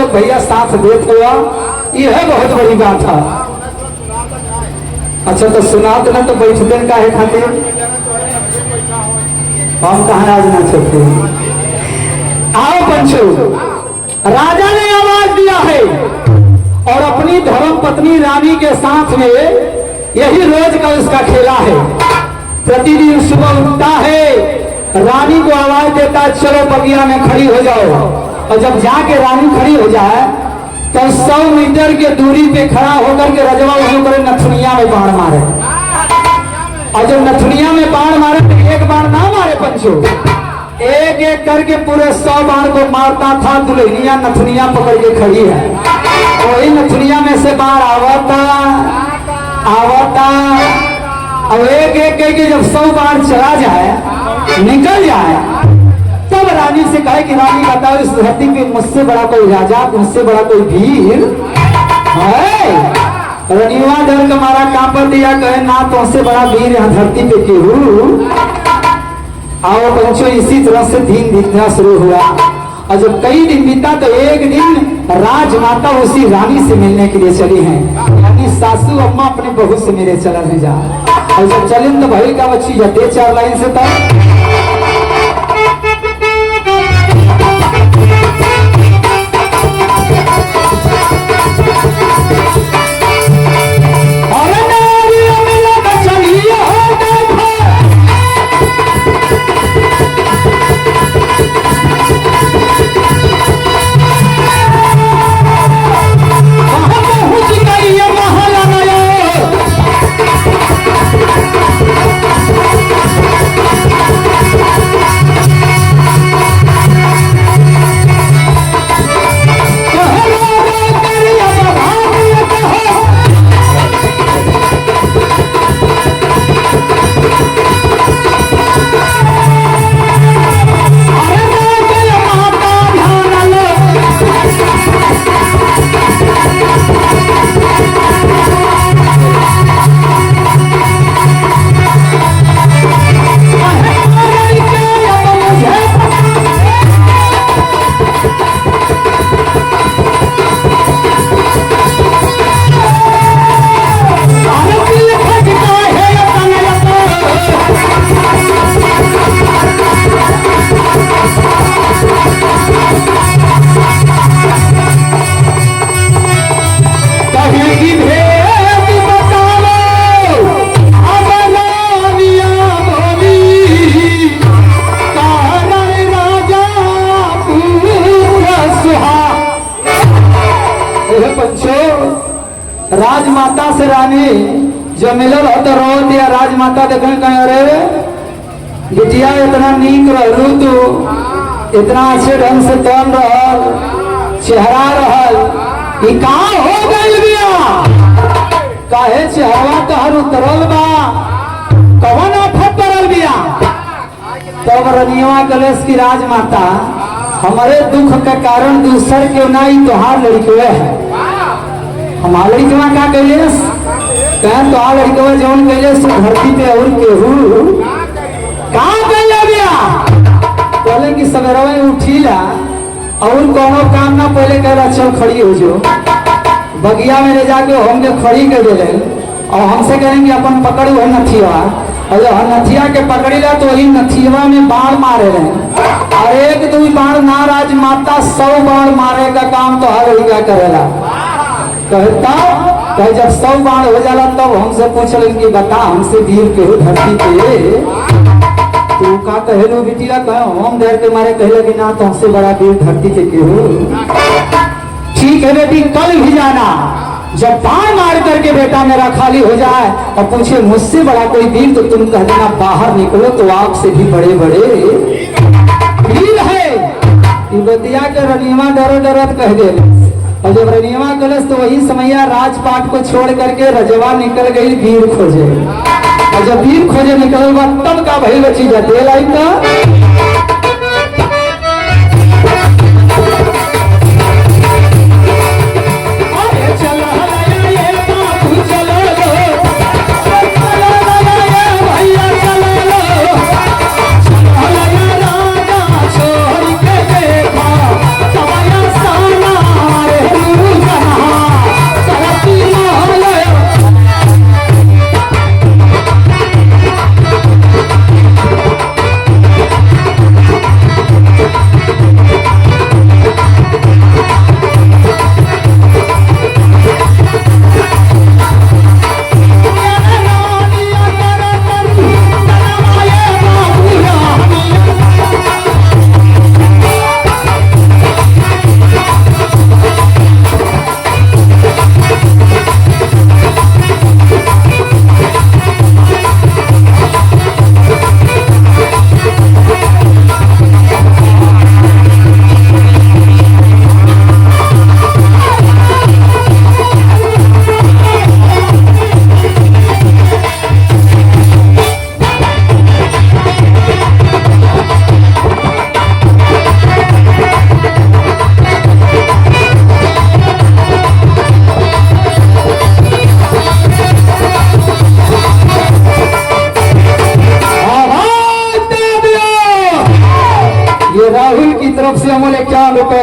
लोग भैया साथ देते हुआ, यह बहुत बड़ी बात है। अच्छा तो सुना तो ना, तो बैठते का है खातिर हम कहा आज ना सकते। आओ पंचो, राजा ने आवाज दिया है और अपनी धर्म पत्नी रानी के साथ में यही रोज का उसका खेला है। प्रतिदिन सुबह उठता है, रानी को आवाज देता है चलो बगिया में खड़ी हो जाओ, और जब जाके रानी खड़ी हो जाए तो 100 मीटर के दूरी पे खड़ा होकर के रजवा वहीं पर नथुनिया में बाण मारे, और जब नथुनिया में बाण मारे तो एक बाण ना मारे पंचो, एक एक करके पूरे 100 बाण को मारता था। दुल्हनिया नथुनिया पकड़ के खड़ी है, वही नथुनिया में से बाण आवता आवता, अब एक एक करके जब 100 बाण चला जाए, निकल जाए, तब रानी से कहे कि रानी बताओ इस धरती पे मुझसे बड़ा कोई राजा, मुझसे बड़ा कोई वीर है? रनिवा डर का मारा कांपड़ दिया, कहे ना तुमसे बड़ा वीर यहाँ धरती पे क्यों। आओ पंचो, इसी तरह से दिन बीतना शुरू हुआ, और जब कई दिन बीता तो एक दिन राजमाता उसी रानी से मिलने के लिए चली हैं, यानी सासू अम्मा अपने बहू से मिले चला नहीं जा। और जब चले तो भाई का बच्ची जाते 4 लाइन से तब राजमाता से रानी जब मिलल हो तो रो दिया। राजमाता देखे कहीं अरे बिटिया इतना नीक रहू, तू इतना अच्छे ढंग से तन रहल, चेहरा रहल, ये कहाँ हो गई बिया? काहे चेहरा तहर उतरल बा, कवन आफत पड़ल बिया? तब रनिया कलेश की राजमाता, हमारे दुख का कारण दूसर क्यों ना ही तोहार लड़के है। हमारे लड़कवा का कैलेस कहें, तो लड़कवा जौन कैलेस धरती पे और केहू कहाँ कैले बिया? बोले कि सवेरा में उठीला और कोनो काम ना, पहले कह चल खड़ी हो जो, बगिया में ले जाके हमके खड़ी कर दे, और हमसे कहेंगे अपन पकड़ू है नथिया, और जब नथिया के पकड़ी ला तो वही नथिया में बाण मारे रहे, और 1-2 बाण ना राजमाता 100 बाण मारे का काम तो हर लड़का करेला। कहता कहे जब 100 बाण हो जाला तब हमसे पूछल कि बता हमसे वीर केहू धरती पे, तू का कहलू बिटिया? कहे हम देर के मारे कहले कि ना तुमसे बड़ा वीर धरती पे केहू। ठीक है बेटी, कल भी जाना, जब बाण मार करके बेटा मेरा खाली हो जाए और पूछे मुझसे बड़ा कोई वीर, तो तुम कह देना बाहर निकलो तो आग से भी बड़े बड़े वीर है। बतिया के रनिमा डरत कह दे, और जब रनिया कलश तो वही समैया राजपाट को छोड़ करके रजवा निकल गई वीर खोजे, और जब वीर खोजे निकल तब का भई बची जाते लाई का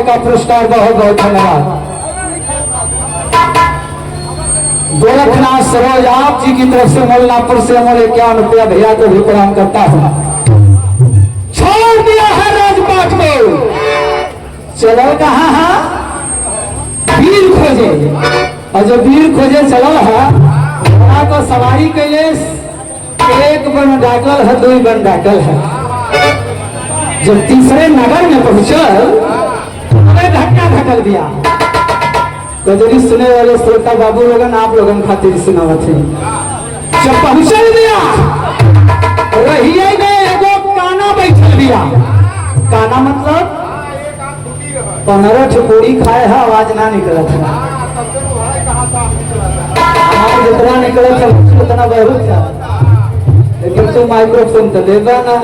का पुरस्कार बहुत बहुत धन्यवाद। गोरखनाथ सरोज आप जी की तरफ से मोलनापुर से अमूल्य 51 रुपया भैया को भी प्रणाम करता हूँ। छोड़ दिया है राजपाट को, चलो कहाँ है वीर खोजे, और जो वीर खोजे चलो है घोड़ा को सवारी कैले, एक बन डाकल है, 2 बन डाकल है। जब तीसरे नगर में पहुंचल धक्का धकल दिया। कजरी सुने वाले श्रोता बाबू लोगन आप लोगन खातिर सुनावत है। जब पहुंचल दिया रहिए में एगो काना बैठल दिया। काना मतलब 15 ठोड़ी खाए है, आवाज ना निकलत है। जितना निकलत है उतना बहुत है, लेकिन तू माइक्रोफोन तो लेगा ना।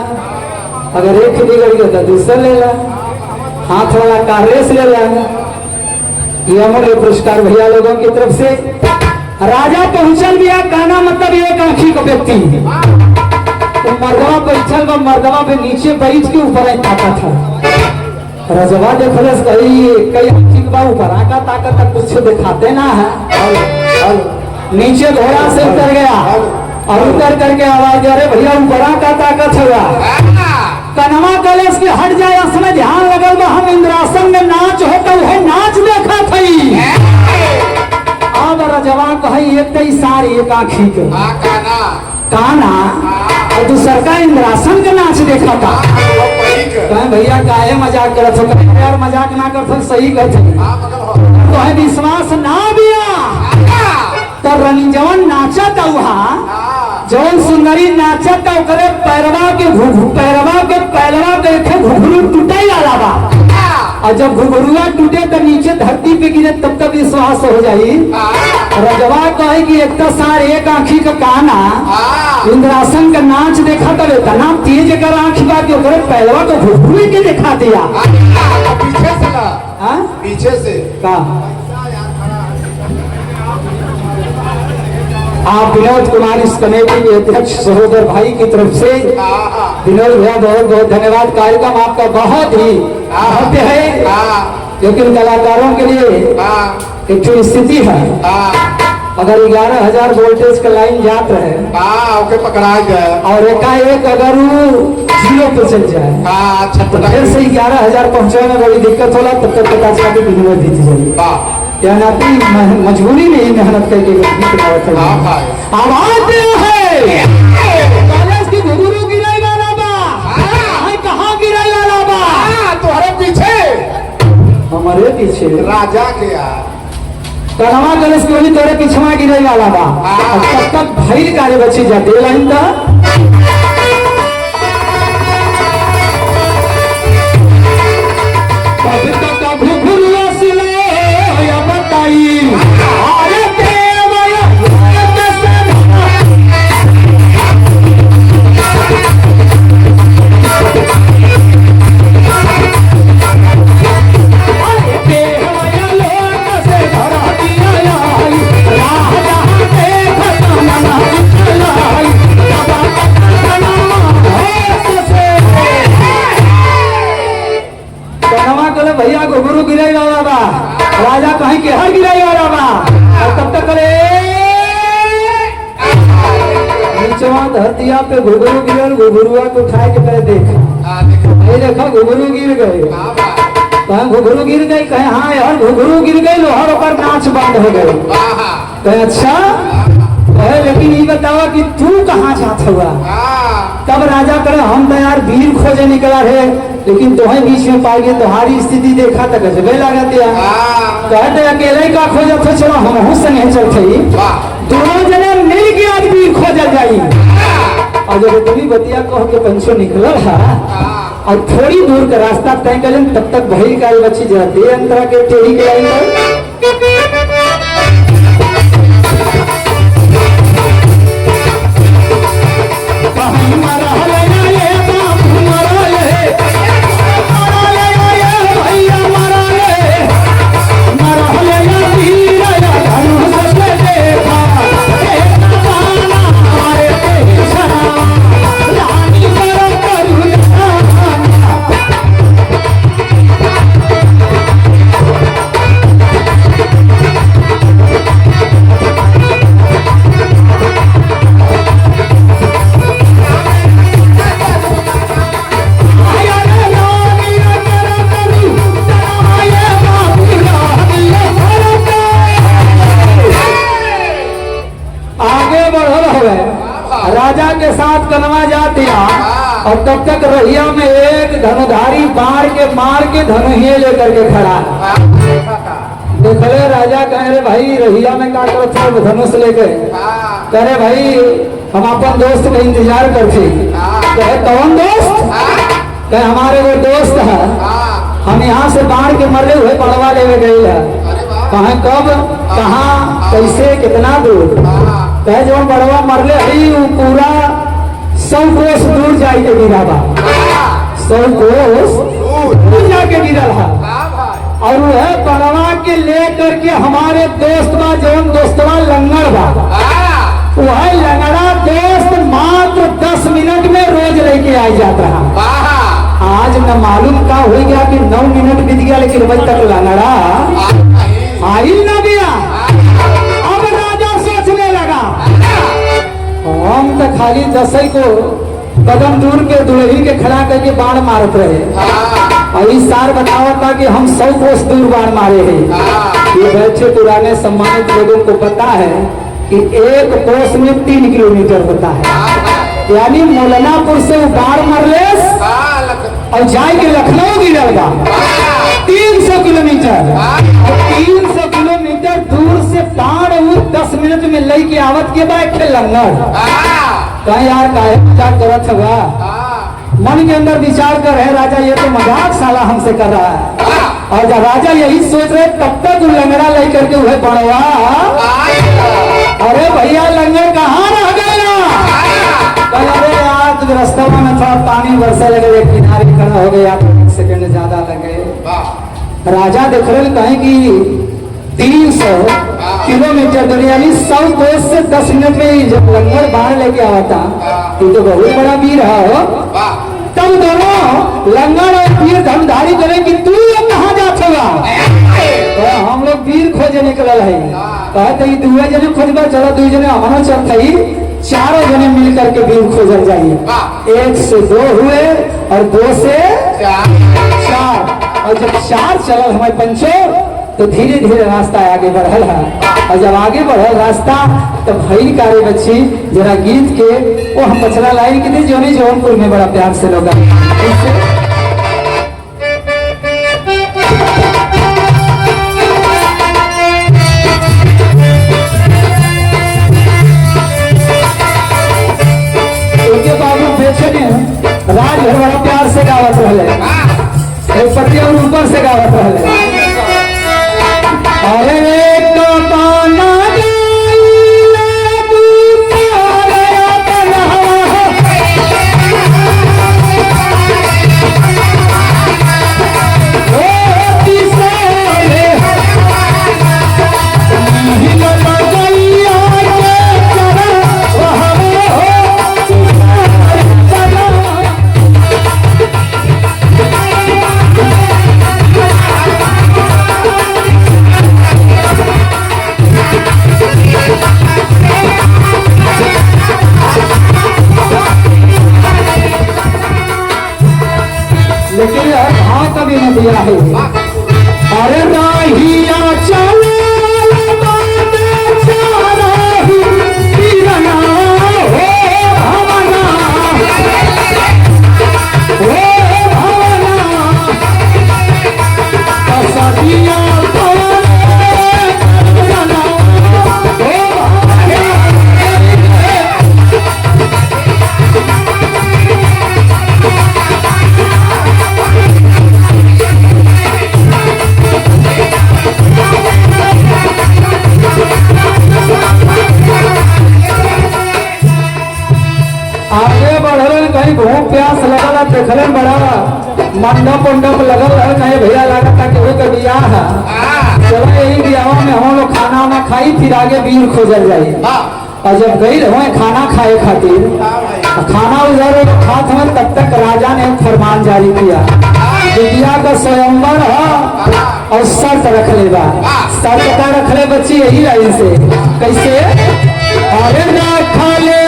अगर एक बिगड़ गया तो दूसरा ले ला, हाथ वाला कार्य से ले ला। ये अमूल्य पुरस्कार भैया लोगों की तरफ से। राजा पहुंचल गया, काना मतलब एक आंखी का व्यक्ति। तो मर्दवा बैठल बा, मर्दवा पे नीचे बैठ के ऊपर आता था। रजवा देखलस कई आंखी बा, ऊपर आका ताकत तक कुछ दिखाते ना है। नीचे घोड़ा से उतर गया और उतर करके आवाज, अरे भैया ऊपर का ताकत होगा। कनवा कलेश के हट जाए, असमें ध्यान लगल बा, हम इंद्रासन में नाच होता है, नाच देखा थी। अब रजवा कही एक तई सार एक आँखी के काना और दूसर का इंद्रासन के नाच देखा था। कहे भैया काहे मजाक करत हो? कहे यार मजाक ना करत, सही कहते। तो है विश्वास ना बिया तो रनी जवन नाचत वहाँ जवन सुंदरी नाचत ओकरे पैरवा के पैलवा के घुघरू टूटे वाला बा। और जब घुघरुआ टूटे तो नीचे धरती पे गिरे तब तक विश्वास हो जाई। रजवा कहे कि एक तो सार एक आंखी का काना इंद्रासन का नाच देखा तब इतना तेज कर आंखी बा कि ओकरे पैलवा को घुघरू के दिखा दिया। पीछे से का आप विनोद कुमार इस कमेटी के अध्यक्ष सहोदर भाई की तरफ से विनोद भैया बहुत बहुत धन्यवाद। कार्यक्रम आपका बहुत ही भव्य है, लेकिन कलाकारों के लिए एक जो स्थिति है, अगर 11,000 वोल्टेज का लाइन जात रहे ओके पकड़ा गया और एकाएक अगर वो 0 पे चल जाए तो फिर से 11,000 पहुंचाने में बड़ी दिक्कत होला। तब तक पता चला कि बिजली दी जाएगी। या नाती मजबूरी में ही मेहनत करके आवाज है कॉलेज की घुघरू गिराई वाला बा। कहाँ गिराई वाला बा? तुम्हारे पीछे, हमारे पीछे राजा के कलमा कॉलेज की वही तोरे पीछे गिराई वाला बा। तब तक भाई कार्य बच्चे जाते लाइन का भैया घुघरू गिराई वाला बा। राजा कहीं के हर गिराई वाला बा। और तब तक करे नीचवा धरतिया पे घुघरू गिरल, घुघरुआ को उठाए के करे देखा घुघरू गिर गए। कहीं घुघरू गिर गई, कहे हाँ यार घुघरू गिर गई, लोहर ऊपर नाच बंद हो गए। कहे अच्छा कहे लेकिन ये बतावा कि तू कहाँ जात हुआ? तब राजा करे हम तो यार वीर खोजे निकला है, लेकिन तुम्हें बीच में पा गए, तुम्हारी स्थिति देखा तक गजबे लगा दिया। कहते अकेले का खोजा तो चलो हम संगे चलते, दोनों जने मिल के आज वीर खोजल जाई। और जब तुम्हें बतिया कह के पंचो निकल है और थोड़ी दूर का रास्ता तय कर, तब तक भई का बच्ची जरा दे अंतरा के टेढ़ी के लाइन के साथ कनवा जाती और तब तक रहिया में एक धनुधारी बाढ़ के मार के धनुहिए लेकर के खड़ा देखले राजा कहे रे भाई रहिया में का करो सब धनुष लेके करे भाई हम अपन दोस्त का इंतजार करते कहे कौन दोस्त कहे हमारे वो दोस्त है हम यहाँ से बाढ़ के मरले हुए पड़वा लेवे गए है कहे कब कहाँ कैसे कितना दूर कहे जो बड़वा मरले हई वो पूरा 100 कोस दूर जाके गिरा 100 कोस दूर जाके गिरा है और वह बड़वा के लेकर के हमारे दोस्त बा जवन दोस्तवा लंगड़ बा वह लंगड़ा दोस्त मात्र 10 मिनट में रोज लेके आ जाता है आज न मालूम का हो गया कि 9 मिनट बीत गया लेकिन अभी तक लंगड़ा आई न गया। अब राजा सोचने लगा हम तो खाली 10 को कदम दूर के दुल्ही के खड़ा करके बाढ़ मारत रहे और इस सार बतावा था कि हम 100 कोस दूर बाढ़ मारे हैं। ये बच्चे पुराने सम्मानित लोगों को पता है कि एक कोस में 3 किलोमीटर होता है यानी मौलानापुर से वो बाढ़ मरले और जाए के लखनऊ गिरलगा 300 किलोमीटर 300 किलोमीटर दूर से बाढ़ 10 मिनट में लई के आवत के बाद लंगर कहीं यार क्या करत हुआ मन के अंदर विचार कर रहे राजा ये तो मजाक साला हमसे कर रहा है और जब राजा यही सोच रहे तब तक लंगड़ा लेकर के वह बढ़वा अरे भैया लंगर कहाँ रह गया अरे आज रास्ता में थोड़ा पानी बरसे लगे किनारे खड़ा हो गया 1 सेकंड ज्यादा लगे राजा देख रहे कहें कि 300 किलोमीटर दूर यानी 100 कोस से 10 मिनट में जब लंगर बाहर लेके आवा था तो बहुत बड़ा वीर है हो तब दोनों लंगर और वीर धनुधारी करे कि तू ये कहाँ जात होगा तो हम लोग वीर खोजे निकल है कहते ही 2 जने खोजबा चलो 2 जने हमारा चल थी 4 जने मिल करके वीर खोजल जाइए 1 से 2 हुए और 2 से 4 और जब 4 चल हमारे पंचो तो धीरे धीरे रास्ता आगे बढ़ल है और जब आगे बढ़ल रास्ता तो भई कारे बच्ची जरा गीत के वो हम पचरा लाइन की थी जोनी जौनपुर में बड़ा प्यार से लोग बाबू बेचे राजभर बड़ा प्यार से गावत रहे पति और ऊपर से गावत रहे अरे कपाना लेकिन भाव कभी न दिया है अरे राहिया चलो आगे बढ़ल कहीं भूख प्यास लगल देखले बड़ा मंडप उंडप लगल है कहीं भैया लगता कि वो बियाह है चलो यही बियाह में हम लोग खाना वाना खाई फिर आगे वीर खोजल जाए और जब गई रहो खाना खाए खातिर खाना उधर खात हमें तब तक राजा ने फरमान जारी किया बिटिया का स्वयंवर है और शर्त रख ले शर्त का रख ले बच्ची यही लाइन से कैसे अरे ना खा ले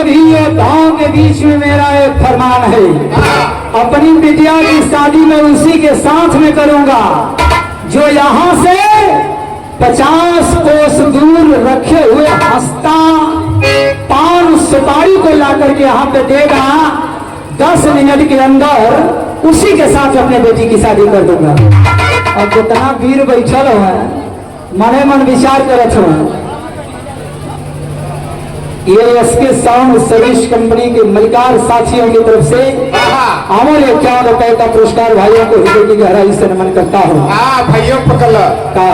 सभी योद्धाओं के बीच में मेरा एक फरमान है, अपनी बिटिया की शादी में उसी के साथ में करूंगा जो यहाँ से 50 कोस दूर रखे हुए हंसता पान सुपारी को लाकर के यहाँ पे देगा। 10 मिनट के अंदर उसी के साथ अपने बेटी की शादी कर दूंगा। और कितना वीर बैठल है, मने मन विचार करत हो। ये एसके साउंड सर्विस कंपनी के मलिकार साथियों की तरफ से अमूल्य 51 रुपए का पुरस्कार भाइयों को हृदय की गहराई से नमन करता हूँ। भाइयों पकड़ का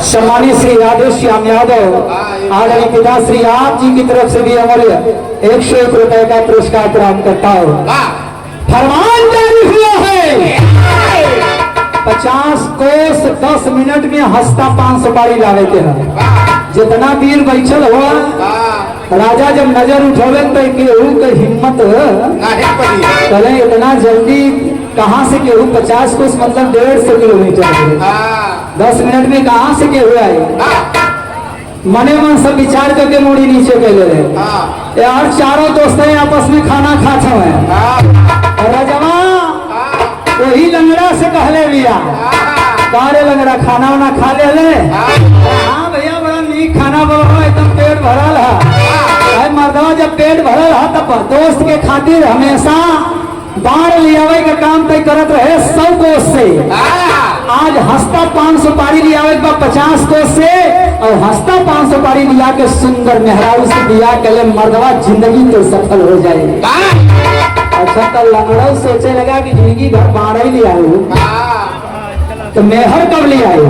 सम्मानित श्री राधे श्याम यादव आदरणीय पिता श्री आप जी की तरफ से भी अमूल्य 101 रुपए का पुरस्कार प्राप्त करता हूँ। फरमान जारी हुआ है, 50 कोस 10 मिनट में हंसता पान सुपारी लावे के है। जितना वीर बैठल हुआ, राजा जब नजर उठोले तो केहू के हिम्मत चले इतना जल्दी कहाँ से केहू 50 कोस मतलब 150 किलोमीटर 10 मिनट में कहाँ से केहू आए। मने मन सब विचार करके मुड़ी नीचे कैले रहे। यार चारों दोस्तें आपस में खाना खाते हुए राजवा वही लंगड़ा से कहले भैया कारे लंगड़ा खाना वाना खा ले। हाँ भैया बड़ा नीक खाना बना एकदम पेट भरल है। मर्दवा जब पेट भरल है तब दोस्त के खातिर हमेशा बाढ़ लियावे का काम तय करत रहे 100 कोस से। आज हंसता पान सुपारी लियावे 50 कोस से और हंसता पान सुपारी लिया के सुंदर मेहरारू से दिया के मर्दवा जिंदगी तो सफल हो जाए। अच्छा तो लंगड़ा सोचे लगा कि जिंदगी भर बाढ़ ही ले आयो तो मेहर कब ले आयो।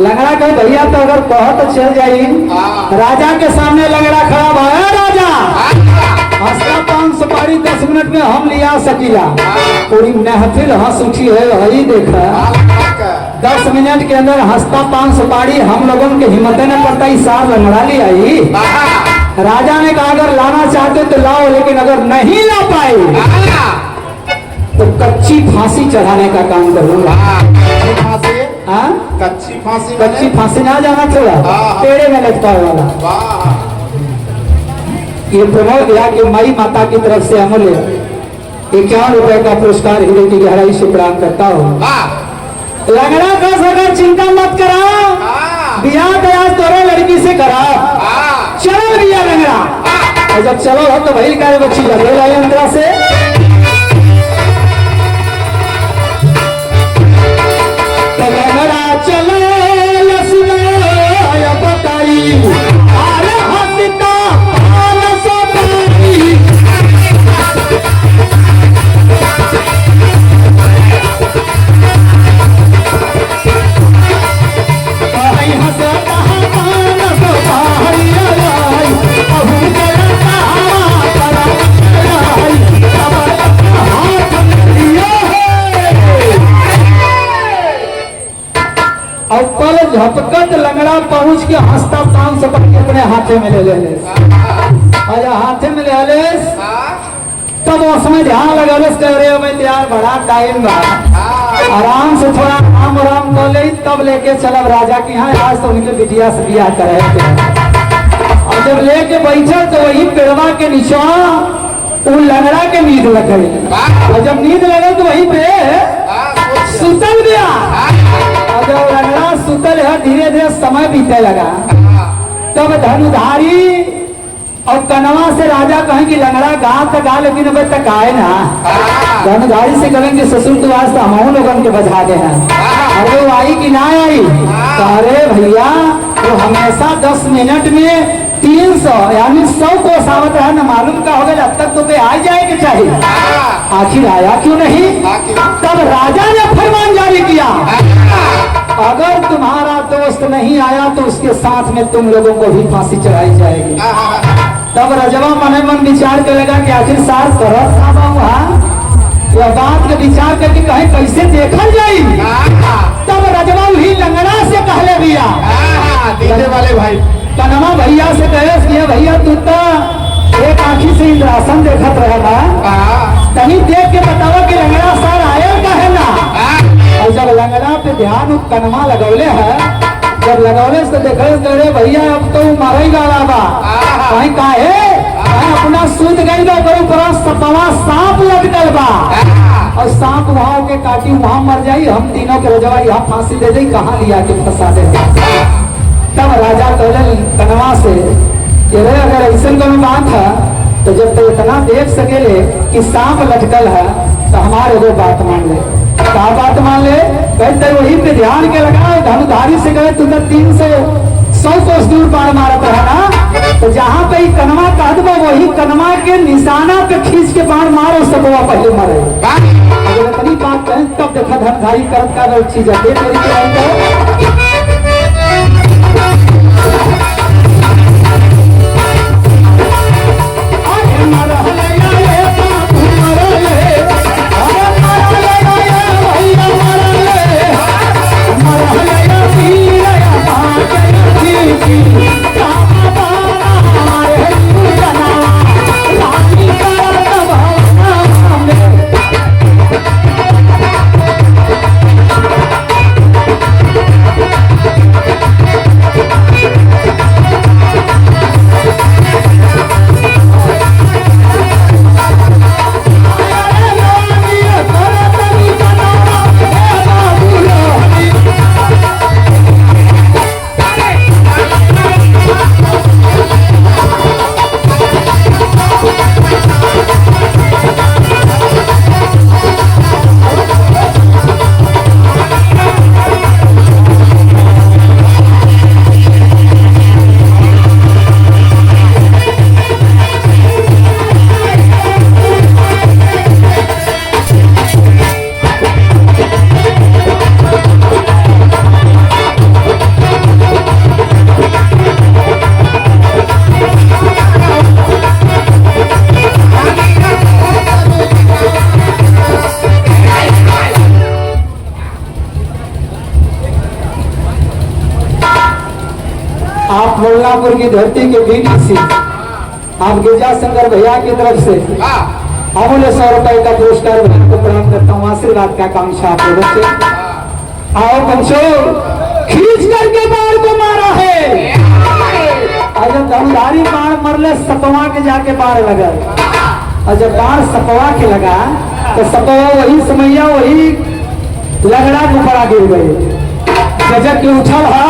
लंगड़ा कहे भैया तो अगर कह तो चल जाई। राजा के सामने लंगड़ा खड़ा भाया राजा हंसता पान सुपारी 10 मिनट में हम लिया सकीला। पूरी महफिल हंस उठी है वही देखा 10 मिनट के अंदर हंसता पान सुपारी हम लोगों के हिम्मत न पड़ता सार लंगड़ा ले आई। राजा ने कहा अगर लाना चाहते तो लाओ, लेकिन अगर नहीं ला पाए तो कच्ची फांसी चढ़ाने का काम करूंगा। कच्ची फांसी ना जाना थोड़ा पेड़े में लटका वाला। ये प्रमोद किया कि माई माता की तरफ से अमूल्य 51 रुपए का पुरस्कार हृदय की गहराई से प्रदान करता हूँ। लंगड़ा का सगर चिंता मत कराओ, बियाह दयाज तोरे लड़की से कराओ। चलो भैया लंगड़ा और जब चलो हो तो भाई का बच्ची लगे रहे अंदर से तो लंगड़ा चलो बताई अरे हंसता पान सुपारी झपकत लंगड़ा पहुंच के हंसता पान सुपारी अपने हाथे में ले ले हाथे में ले ले तब उसमें ध्यान लगा रहे मैं यार बड़ा टाइम बा आराम से थोड़ा काम आराम कर ले तब लेके चलब राजा के यहाँ। आज तो उनके बिटिया से बियाह करे और जब लेके बैठे तो वही पेड़वा के नीचे वो लंगड़ा के नींद लग गई और जब नींद लगे तो वहीं पे सुतल गया। और जब लंगड़ा सुतल है धीरे धीरे समय बीते लगा तब धनुधारी और कनवा से राजा कहें कि लंगड़ा गा तक गा लेकिन अभी तक आए ना। धनुधारी से कहेंगे ससुर तो आज तो हम लोगों के बजा दे हैं। अरे वो आई कि ना आई तो अरे भैया वो हमेशा 10 मिनट में 300 यानी 100 को सावत है न मालूम का हो गया अब तक तो पे आ जाएगा चाहिए। आखिर आया क्यों नहीं। तब राजा ने फरमान जारी किया अगर तुम्हारा दोस्त नहीं आया तो उसके साथ में तुम लोगों को भी फांसी चढ़ाई जाएगी। तब रजवा मन मन विचार कर लगा कि आखिर सार कर यह बात के विचार करके कहीं कैसे देखल जाए। तब रजवा ही लंगड़ा से कहले भैया दीने वाले भाई कनमा भैया से कहे भैया तू तो एक आंखी से इंद्रासन देखत रहेगा कहीं देख के बताओ कि लंगड़ा सार आया का है ना। और जब लंगड़ा पे ध्यान कनमा लगौले है जब लगौले से देखे करे भैया अब तो मारे गाड़ा बा कहीं काहे अपना सूत गई बा कोई पूरा सपवा सांप लटकल बा और सांप वहां के काटी वहां मर जाई हम तीनों के रजवा यहाँ फांसी दे दी कहाँ लिया के फंसा दे। तब राजा कहले कनवा से कि रे अगर ऐसा कोई बात है तो जब तो इतना देख सकेले कि सांप लटकल है तो हमारे वो बात मान ले। क्या बात मान ले? कहते वही पे ध्यान के लगाओ धनुधारी से गए तुम 300 कोस दूर पार मारत है ना तो जहाँ पे कनवा कहत बा वही कनवा के निशाना पे खींच के बाण मारो सबवा पहले मरे। अगर इतनी बात कहें तब देखा धनुधारी करत का चीज है आप मोल्लापुर की धरती के बीसी आप गिरजा शंकर भैया की तरफ से अमूल्य 100 रुपए का पुरस्कार भैया को प्रदान करता हूँ। आशीर्वाद का कांक्षा आप लोगों से। आओ पंचो खींच करके बाण को मारा है और जब धनुधारी बाण मरले सपवा के जाके बाण लगा और जब बाण सपवा के लगा तो सपवा वही समैया वही लगड़ा गुफड़ा गिर गए। गजब के उछल हा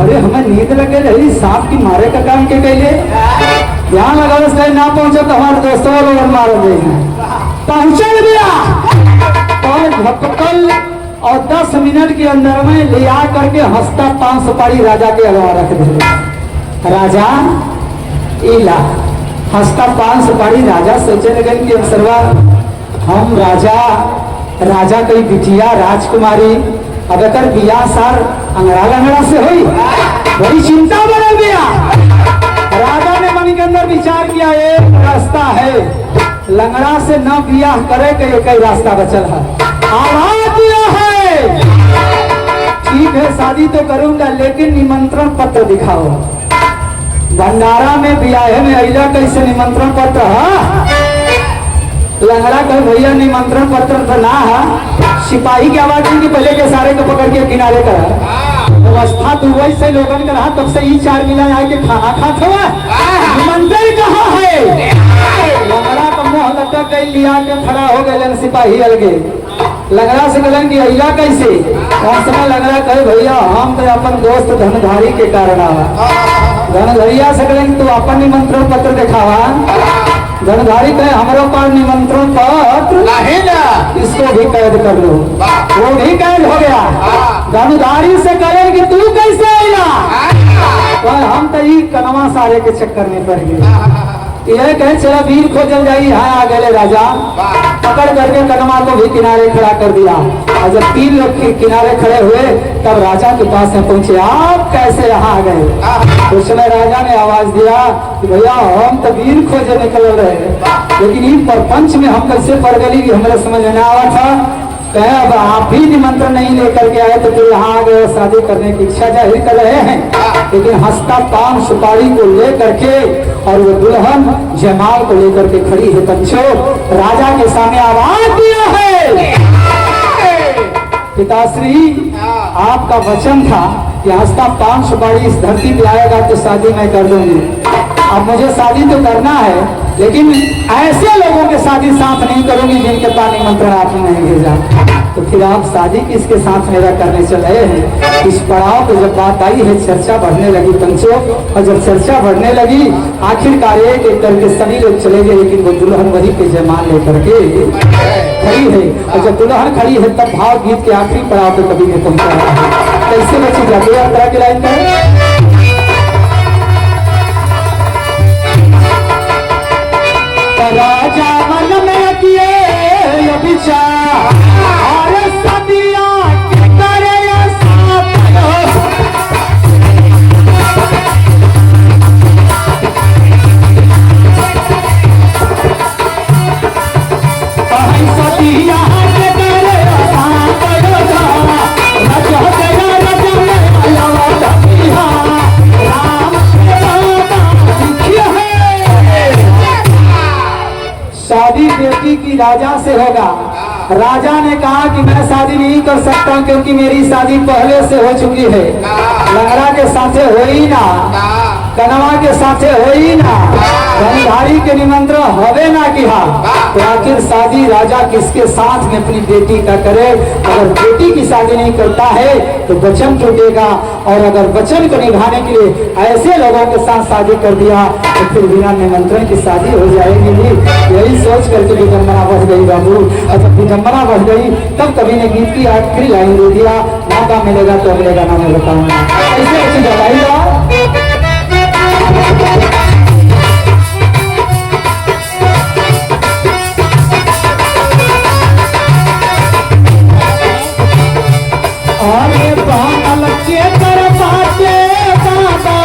अरे हमें नींद लगे रही सांप की मारे का काम के कैले ध्यान लगा कहीं ना पहुंचे तो हमारे दोस्तों लोग मार दे पहुंचल गया और भपकल और 10 मिनट के अंदर में ले आ करके हंसता 5 सुपारी राजा के अगवा रख दे। राजा इला हंसता 5 सुपारी राजा सोचे लगे कि अवसरवा हम राजा कई बिटिया राजकुमारी अब अगर बिया सार अंगड़ा लंगड़ा से हुई बड़ी चिंता बदल गया। राजा ने मन के अंदर विचार किया एक रास्ता है लंगड़ा से न बियाह करे के एक ही रास्ता बचल है आवाज दिया है ठीक है शादी तो करूंगा लेकिन निमंत्रण पत्र दिखाओ। भंडारा में बियाह में अइला कैसे निमंत्रण पत्र है लंगड़ा कहे भैया निमंत्रण पत्र तो ना है सिपाही की आवाज की पहले के सारे को पकड़ के किनारे करा व्यवस्था तो वैसे लोगन का रहा तब से ही 4 मिला आके खाना खाते हुआ निमंत्रण कहाँ है लंगड़ा का मुंह लटक गई लिया के खड़ा हो गए सिपाही अलगे लंगड़ा से कहलन कि अइला कैसे और समय लंगड़ा कहे भैया हम तो अपन दोस्त धनुधारी के कारण आवा धनुधरिया से कहलन तू अपन निमंत्रण पत्र दिखावा धनुधारी कहे हमारे पास निमंत्रण पत्र नहीं ना इसको भी कैद कर लो वो भी कैद हो गया। धनुधारी से कहे कि तू कैसे आया हम तो ही कनवा सारे के चक्कर में पड़ गए यह कहे चला वीर खोजल जाई हाँ आ गए राजा पकड़ करके कनमा को भी किनारे खड़ा कर दिया और जब 3 लोग किनारे खड़े हुए तब राजा के पास में पहुंचे आप कैसे यहाँ आ गए। उस समय राजा ने आवाज दिया कि भैया हम तो वीर खोजे निकल रहे लेकिन इन प्रपंच में हम कैसे पड़ गई कि हमारे समझ में आवा था कहे अब आप भी निमंत्रण नहीं लेकर के आए तो फिर यहाँ आ गए शादी करने की इच्छा जाहिर कर रहे हैं लेकिन हंसता 5 सुपारी को लेकर के और वो दुल्हन जयमाल को लेकर के खड़ी है पंचो राजा के सामने आवाज दिया है पिताश्री आपका वचन था कि हंसता 5 सुपारी इस धरती पे आएगा तो शादी मैं कर दूंगी। अब मुझे शादी तो करना है, लेकिन ऐसे लोगों के शादी साथ नहीं करूंगी जिनके पास निमंत्रण आपने नहीं भेजा। तो फिर आप शादी किसके साथ मेरा करने चल रहे हैं? इस पड़ाव पे जब बात आई है, चर्चा बढ़ने लगी पंचों, और जब चर्चा बढ़ने लगी आखिरकार एक एक करके सभी लोग चले गए, लेकिन वो दुल्हन वही पे जयमाल लेकर के खड़ी है। और जब दुल्हन खड़ी है तब भाव गीत के आखिरी पड़ाव पे कभी नहीं पहुंचा रहा है। कैसे बची जाती है तरह की लाइन पर? राजा मन में किए विचार और सदिया करे सदिया शादी बेटी की राजा से होगा। राजा ने कहा कि मैं शादी नहीं कर सकता क्योंकि मेरी शादी पहले से हो चुकी है। लंगड़ा के साथे हो ही ना, कनवा के साथे हो ही ना, धनधारी के निमंत्रण हवे ना किया। तो आखिर शादी राजा किसके साथ में अपनी बेटी का करे? अगर बेटी की शादी नहीं करता है तो वचन टूटेगा, और अगर वचन को निभाने के लिए ऐसे लोगों के साथ शादी कर दिया तो फिर बिना निमंत्रण की शादी हो जाएगी। यही सोच करके विडम्बना बढ़ गई बाबू। और जब विडम्बना बढ़ गई तब कवि ने गीत की आखिरी लाइन दे दिया, मौका मिलेगा तो अगले गाना में बताऊंगा। ऐसे अच्छी दवाई बादल के तरफ आते बाबा,